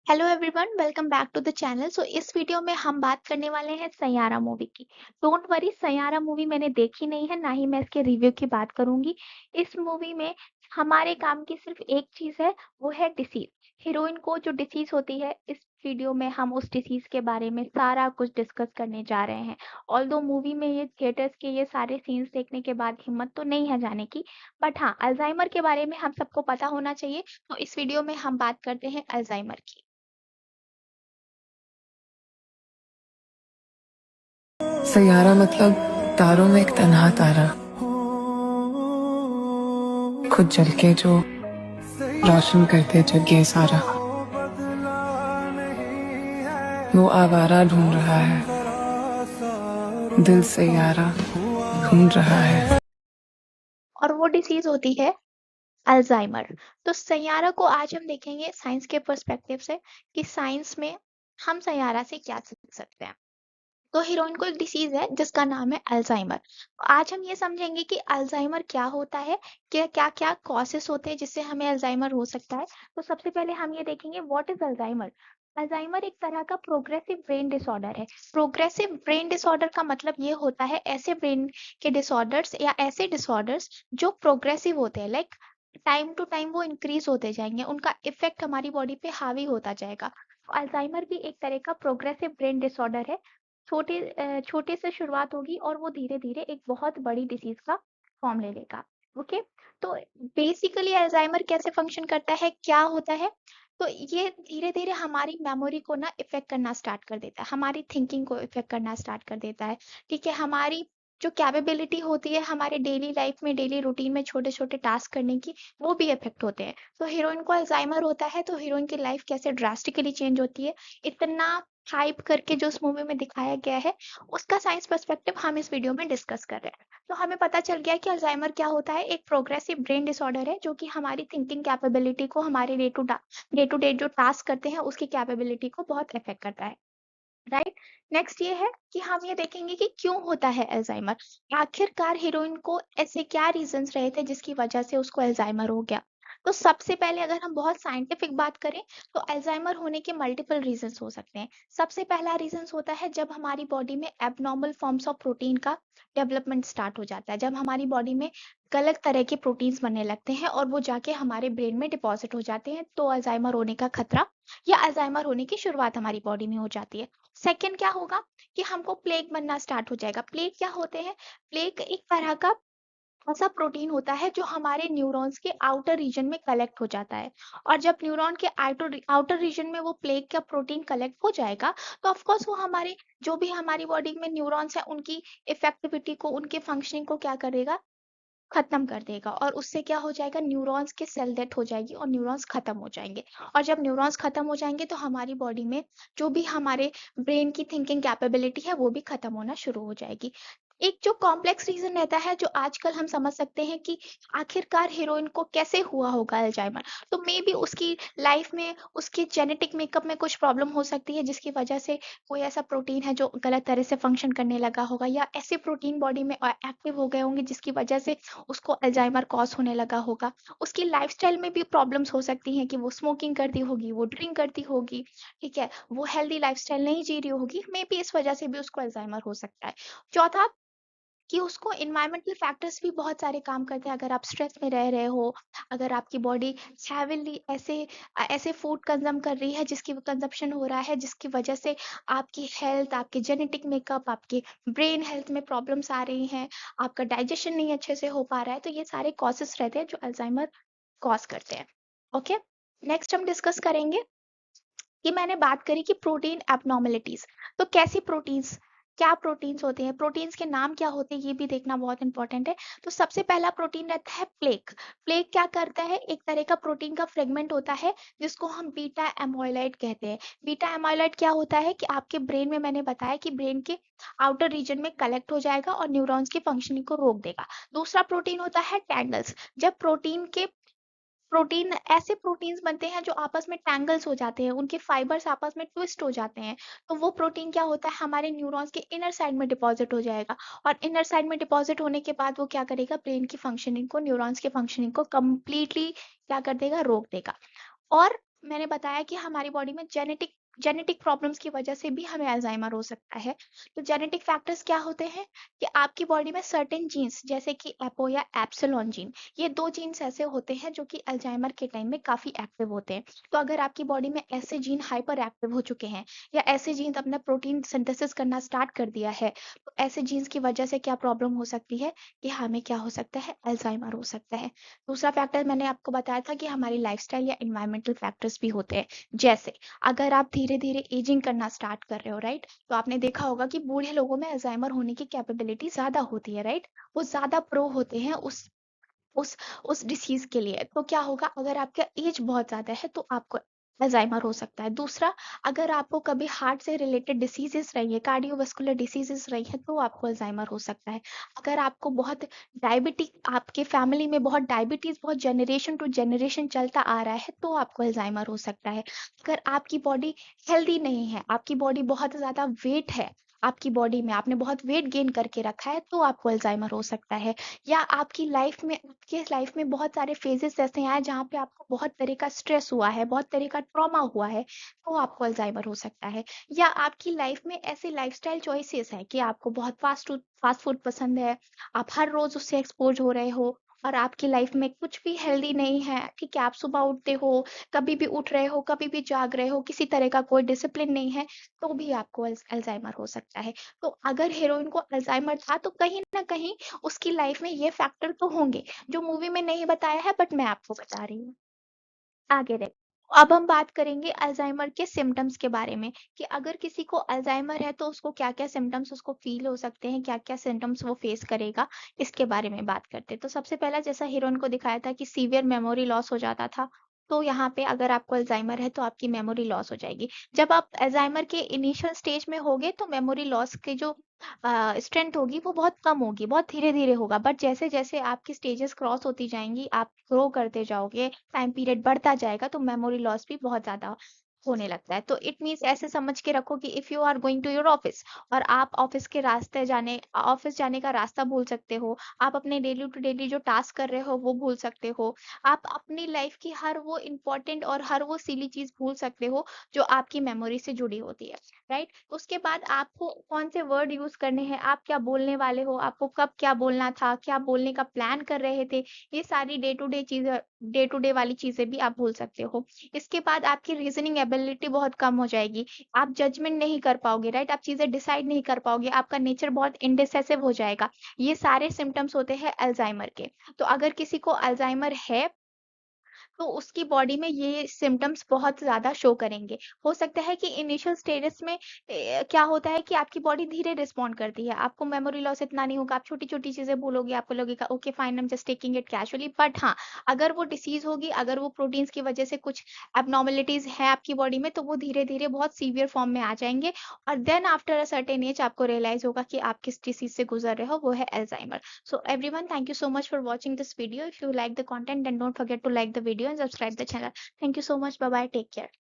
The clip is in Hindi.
Hello everyone, welcome back to the channel. इस वीडियो में हम बात करने वाले हैं सैयारा मूवी की। डोंट वरी, सैयारा मूवी मैंने देखी नहीं है, ना ही मैं इसके रिव्यू की बात करूंगी। इस मूवी में हमारे काम की सिर्फ एक चीज है, वो है डिसीज। हीरोइन को जो डिसीज होती है, इस वीडियो में हम उस डिसीज के बारे में सारा कुछ डिस्कस करने जा रहे हैं। ऑल्दो मूवी में ये थिएटर्स के ये सारे सीन्स देखने के बाद हिम्मत तो नहीं है जाने की, बट हाँ, अल्जाइमर के बारे में हम सबको पता होना चाहिए। तो इस वीडियो में हम बात करते हैं अल्जाइमर की। सैयारा मतलब तारों में एक तन्हा तारा, खुद जल के जो रोशन करते जग ये सारा। वो आवारा ढूंढ रहा है, दिल सैयारा ढूंढ रहा है। और वो डिसीज होती है अल्जाइमर। तो सैयारा को आज हम देखेंगे साइंस के पर्सपेक्टिव से कि साइंस में हम सैयारा से क्या सीख सकते हैं। तो हीरोइन को एक डिसीज है जिसका नाम है अल्जाइमर। आज हम ये समझेंगे कि अल्जाइमर क्या होता है, क्या क्या क्या कॉजेस होते हैं जिससे हमें अल्जाइमर हो सकता है। तो सबसे पहले हम ये देखेंगे व्हाट इज अल्जाइमर। अल्जाइमर एक तरह का प्रोग्रेसिव ब्रेन डिसऑर्डर है। प्रोग्रेसिव ब्रेन डिसऑर्डर का मतलब ये होता है ऐसे ब्रेन के डिसऑर्डर्स या ऐसे डिसऑर्डर्स जो प्रोग्रेसिव होते हैं, लाइक टाइम टू टाइम वो इंक्रीज होते जाएंगे, उनका इफेक्ट हमारी बॉडी पे हावी होता जाएगा। तो अल्जाइमर भी एक तरह का प्रोग्रेसिव ब्रेन डिसऑर्डर है। छोटे से शुरुआत होगी और वो धीरे-धीरे एक बहुत बड़ी डिसीज़ का फॉर्म ले लेगा। ओके? तो बेसिकली अल्ज़ाइमर कैसे फंक्शन करता है, क्या होता है? तो ये धीरे-धीरे हमारी मेमोरी को ना इफ़ेक्ट करना स्टार्ट कर देता है, हमारी थिंकिंग को इफ़ेक्ट करना स्टार्ट कर देता है, ठीक है? हमारी जो कैपेबिलिटी होती है हमारे डेली लाइफ़ में, डेली रूटीन में छोटे-छोटे टास्क करने की, वो भी इफ़ेक्ट होते हैं। तो हीरोइन को अल्ज़ाइमर होता है, तो हीरोइन की लाइफ़ कैसे ड्रास्टिकली चेंज होती है, इतना हाइप करके जो उस मूवी में दिखाया गया है, उसका साइंस पर्सपेक्टिव हम इस वीडियो में डिस्कस कर रहे हैं। तो हमें पता चल गया कि अल्जाइमर क्या होता है, एक प्रोग्रेसिव ब्रेन डिसऑर्डर है जो कि हमारी थिंकिंग कैपेबिलिटी को, हमारे डे टू डे जो टास्क करते हैं उसकी कैपेबिलिटी को बहुत इफेक्ट करता है। राइट। नेक्स्ट ये है कि हम ये देखेंगे कि क्यों होता है अल्जाइमर। आखिरकार हीरोइन को ऐसे क्या रीजंस रहे थे जिसकी वजह से उसको अल्जाइमर हो गया। तो सबसे पहले अगर हम बहुत साइंटिफिक बात करें तो अल्जाइमर होने के मल्टीपल रीजंस हो सकते हैं। सबसे पहला रीजंस होता है जब हमारी बॉडी में एबनॉर्मल फॉर्म्स ऑफ प्रोटीन का डेवलपमेंट स्टार्ट हो जाता है, जब हमारी बॉडी में गलत तरह के प्रोटीन्स बनने लगते हैं और वो जाके हमारे ब्रेन में डिपॉजिट हो जाते हैं, तो अल्जाइमर होने का खतरा या अल्जाइमर होने की शुरुआत हमारी बॉडी में हो जाती है। सेकंड क्या होगा कि हमको प्लेग बनना स्टार्ट हो जाएगा। प्लेग क्या होते हैं? प्लेग एक तरह का ऐसा प्रोटीन होता है जो हमारे न्यूरॉन्स के आउटर रीजन में कलेक्ट हो जाता है। और जब न्यूरॉन के आउटर आउटर रीजन में वो प्लेग का प्रोटीन कलेक्ट हो जाएगा, तो ऑफ कोर्स वो हमारे जो भी हमारी बॉडी में न्यूरॉन्स है उनकी इफेक्टिविटी को, उनके फंक्शनिंग को क्या करेगा, खत्म कर देगा। और उससे क्या हो जाएगा, न्यूरॉन्स के सेल डेथ हो जाएगी और न्यूरॉन्स खत्म हो जाएंगे। और जब न्यूरॉन्स खत्म हो जाएंगे तो हमारी बॉडी में जो भी हमारे ब्रेन की थिंकिंग कैपेबिलिटी है वो भी खत्म होना शुरू हो जाएगी। एक जो कॉम्प्लेक्स रीजन रहता है जो आजकल हम समझ सकते हैं कि आखिरकार हीरोइन को कैसे हुआ होगा अल्जाइमर। तो मे बी उसकी लाइफ में उसके जेनेटिक मेकअप में कुछ प्रॉब्लम हो सकती है जिसकी वजह से कोई ऐसा प्रोटीन है जो गलत तरह से फंक्शन करने लगा होगा, या ऐसे प्रोटीन बॉडी में एक्टिव हो गए होंगे जिसकी वजह से उसको अल्जाइमर कॉज होने लगा होगा। उसकी लाइफस्टाइल में भी प्रॉब्लम्स हो सकती हैं कि वो स्मोकिंग करती होगी, वो ड्रिंक करती होगी, ठीक है? वो हेल्दी लाइफस्टाइल नहीं जी रही होगी, मे बी इस वजह से भी उसको अल्जाइमर हो सकता है। चौथा कि उसको एनवायरमेंटल फैक्टर्स भी बहुत सारे काम करते हैं। अगर आप स्ट्रेस में रह रहे हो, अगर आपकी बॉडी हैवीली ऐसे फूड कंज़्यूम कर रही है जिसकी कंज़म्पशन हो रहा है जिसकी वजह से आपकी हेल्थ, आपके जेनेटिक मेकअप, आपके ब्रेन हेल्थ में प्रॉब्लम्स आ रही हैं, आपका डाइजेशन नहीं अच्छे से हो पा रहा है, तो ये सारे कॉजेस रहते हैं जो अल्जाइमर कॉज करते हैं। ओके? नेक्स्ट हम डिस्कस करेंगे कि मैंने बात करी कि प्रोटीन एबनॉर्मलिटीज। तो कैसी प्रोटीन्स, क्या प्रोटीन्स होते हैं, प्रोटीन्स के नाम क्या होते हैं, ये भी देखना बहुत इंपॉर्टेंट है। तो सबसे पहला प्रोटीन रहता है प्लेक। प्लेक क्या करता है, एक तरह का प्रोटीन का फ्रेगमेंट होता है जिसको हम बीटा एमोइलाइट कहते हैं। बीटा एमोइलाइट क्या होता है कि आपके ब्रेन में, मैंने बताया कि ब्रेन के आउटर रीजन में कलेक्ट हो जाएगा और न्यूरॉन्स की फंक्शनिंग को रोक देगा। दूसरा प्रोटीन होता है टैंगल्स। जब प्रोटीन ऐसे प्रोटीन्स बनते हैं जो आपस में टैंगल्स हो जाते हैं, उनके फाइबर्स आपस में ट्विस्ट हो जाते हैं, तो वो प्रोटीन क्या होता है, हमारे न्यूरॉन्स के इनर साइड में डिपॉजिट हो जाएगा। और इनर साइड में डिपॉजिट होने के बाद वो क्या करेगा, ब्रेन की फंक्शनिंग को, न्यूरॉन्स की फंक्शनिंग को कंप्लीटली क्या कर देगा, रोक देगा। और मैंने बताया कि हमारी बॉडी में जेनेटिक जेनेटिक प्रॉब्लम्स की वजह से भी हमें अल्जाइमर हो सकता है। तो जेनेटिक फैक्टर्स क्या होते हैं कि आपकी बॉडी में सर्टेन जीन्स जैसे कि एपो या एप्सिलॉन जीन, ये 2 जीन्स ऐसे होते हैं जो कि अल्जाइमर के टाइम में काफ़ी एक्टिव होते हैं। तो अगर आपकी बॉडी में ऐसे जीन हाइपर एक्टिव हो चुके हैं या ऐसे जीन अपना प्रोटीन सिंथेसिस करना स्टार्ट कर दिया है, तो ऐसे जीन्स की वजह से क्या प्रॉब्लम हो सकती है कि हमें क्या हो सकता है, अल्जाइमर हो सकता है। दूसरा फैक्टर मैंने आपको बताया था कि हमारी लाइफस्टाइल या एनवायरमेंटल फैक्टर्स भी होते हैं। जैसे अगर आप धीरे-धीरे एजिंग करना स्टार्ट कर रहे हो, राइट? तो आपने देखा होगा कि बूढ़े लोगों में अल्जाइमर होने की कैपेबिलिटी ज़्यादा होती है, राइट? वो ज़्यादा प्रो होते हैं उस उस डिसीज़ के लिए। तो क्या होगा अगर आपका एज बहुत ज़्यादा है तो आपको अल्ज़ाइमर हो सकता है। दूसरा, अगर आपको कभी हार्ट से रिलेटेड डिसीज़ेज़ रही है, कार्डियोवास्कुलर डिसीज़ेज़ रही है तो आपको अल्ज़ाइमर हो सकता है। अगर आपको बहुत आपके फैमिली में बहुत डायबिटीज़ बहुत जनरेशन टू जनरेशन चलता आ रहा है तो आपको अल्ज़ाइमर हो सकता है। अगर आपकी बॉडी हेल्दी नहीं है, आपकी बॉडी बहुत ज़्यादा वेट है, आपकी बॉडी में आपने बहुत वेट गेन करके रखा है तो आपको अल्ज़ाइमर हो सकता है। या आपके लाइफ में बहुत सारे फेजेस ऐसे आए जहाँ पे आपको बहुत तरह का स्ट्रेस हुआ है, बहुत तरह का ट्रॉमा हुआ है, तो आपको अल्जाइमर हो सकता है। या आपकी लाइफ में ऐसे लाइफस्टाइल चॉइसेस हैं कि आपको बहुत फास्ट फूड पसंद है, आप हर रोज उससे एक्सपोज हो रहे हो और आपकी लाइफ में कुछ भी हेल्दी नहीं है, ठीक है? आप सुबह उठते हो, कभी भी उठ रहे हो, कभी भी जाग रहे हो, किसी तरह का कोई डिसिप्लिन नहीं है, तो भी आपको अल्जाइमर हो सकता है। तो अगर हीरोइन को अल्जाइमर था तो कहीं न कहीं उसकी लाइफ में ये फैक्टर तो होंगे, जो मूवी में नहीं बताया है बट मैं आपको बता रही हूँ। आगे देख अब हम बात करेंगे अल्जाइमर के सिम्पटम्स के बारे में कि अगर किसी को अल्जाइमर है तो उसको क्या-क्या सिम्पटम्स उसको फ़ील हो सकते हैं, क्या-क्या सिम्पटम्स वो फेस करेगा, इसके बारे में बात करते हैं। तो सबसे पहला जैसा हीरोइन को दिखाया था कि सीवियर मेमोरी लॉस हो जाता था, तो यहाँ पे अगर आपको अल्जाइमर है तो आपकी मेमोरी लॉस हो जाएगी। जब आप अल्जाइमर के इनिशियल स्टेज में होगे तो मेमोरी लॉस की जो स्ट्रेंथ होगी वो बहुत कम होगी, बहुत धीरे-धीरे होगा। बट जैसे-जैसे आपकी स्टेजेस क्रॉस होती जाएँगी, आप ग्रो करते जाओगे, टाइम पीरियड बढ़ता जाएगा तो मेमोरी लॉस भी बहुत ज़्यादा होने लगता है। तो इट मीन्स ऐसे समझ के रखो कि if you are going to your office और आप ऑफिस जाने का रास्ता भूल सकते हो, आप अपने डेली टू डेली जो टास्क कर रहे हो वो भूल सकते हो, आप अपनी लाइफ की हर वो इम्पोर्टेंट और हर वो सिली चीज़ भूल सकते हो जो आपकी मेमोरी से जुड़ी होती है, राइट? उसके बाद आपको कौन से वर्ड यूज़ करने हैं, आप क्या बोलने वाले हो, आपको कब क्या बोलना था, क्या बोलने का प्लान कर रहे थे, ये सारी डे टू डे वाली चीज़ें भी आप भूल सकते हो। इसके बाद आपकी रीज़निंग एबिलिटी बहुत कम हो जाएगी, आप जजमेंट नहीं कर पाओगे, राइट? आप चीज़ें डिसाइड नहीं कर पाओगे, आपका नेचर बहुत इंडिसाइसिव हो जाएगा। ये सारे सिम्पटम्स होते हैं अल्ज़ाइमर के। तो अगर किसी को अल्ज़ाइमर है तो उसकी बॉडी में ये सिम्पटम्स बहुत ज़्यादा शो करेंगे। हो सकता है कि इनिशियल स्टेजेस में क्या होता है कि आपकी बॉडी धीरे रिस्पॉन्ड करती है। आपको मेमोरी लॉस इतना नहीं होगा, आप छोटी-छोटी चीज़ें भूलोगे, आपको लगेगा okay fine I am just taking it casually. But हाँ, अगर वो डिसीज़ होगी, अगर वो प्रोटीन्स की वजह से कुछ एब्नॉर्मलिटीज़ है आपकी बॉडी में, तो वो धीरे-धीरे बहुत सीवियर फॉर्म में आ जाएँगे और then after a certain age आपको रियलाइज़ होगा कि आप किस डिसीज़ से गुज़र रहे हो, वो है Alzheimer. So everyone, thank you so much for watching this video. If you like the content, then don't forget to like the video and subscribe the channel. Thank you so much. Bye bye. Take care.